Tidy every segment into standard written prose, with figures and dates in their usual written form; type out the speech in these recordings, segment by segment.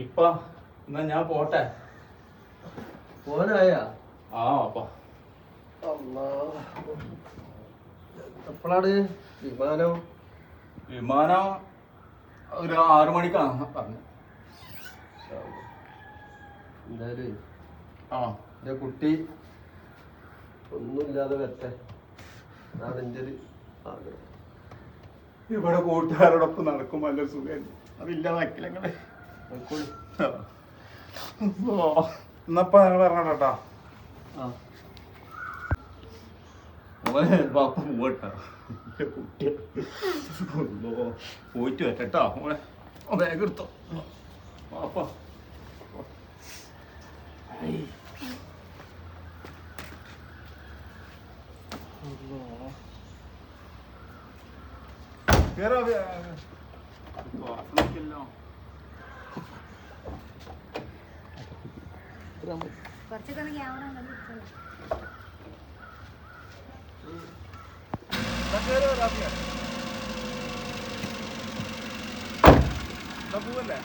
ഇപ്പൊ എന്നാ ഞാൻ പോട്ടെ. പോനായ ആ അപ്പ എപ്പോഴാണ് വിമാനം? വിമാനം ഒരു 6 മണിക്കാണ് പറഞ്ഞു. എന്തായാലും ആ എൻ്റെ കുട്ടി ഒന്നുമില്ലാതെ വരട്ടെ, അതാണ് എൻ്റെ ഒരു ആഗ്രഹം. ഇവിടെ കൂട്ടുകാരോടൊപ്പം നടക്കുമ്പോൾ നല്ല സുഖം. അതില്ലാതാക്കില്ല നിങ്ങള്. എന്നപ്പോ ഞങ്ങൾ ഇറങ്ങട്ടോ. പോയിട്ട് വരട്ടോ മോളെ. ബാഗ് എടുത്തോ അപ്പ. പോവല്ലേ?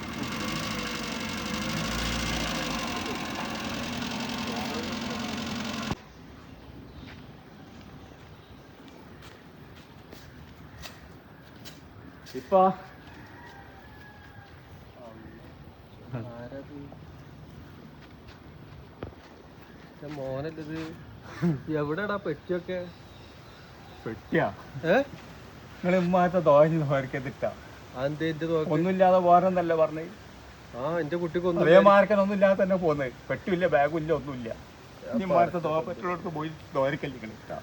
ഇപ്പൊ മോനല്ലത്. എവിടെടാ പെട്ടിയൊക്കെ? പെട്ടിയാ? നിങ്ങൾ ഉമ്മാത്തെ ദോരിക്കത്തിട്ടാ ഒന്നുമില്ലാതെ പോരെന്നല്ല പറഞ്ഞേ. ആ എന്റെ കുട്ടിക്ക് അതേ മാർക്കൻ ഒന്നുമില്ലാതെ തന്നെ പോന്നത്. പെട്ടില്ല, ബാഗും ഇല്ല, ഒന്നുമില്ല. ഇനി മാരത്തെ പെട്രോളെടുത്ത് പോയി ദോരിക്കല്ലിക്കണിട്ടാ.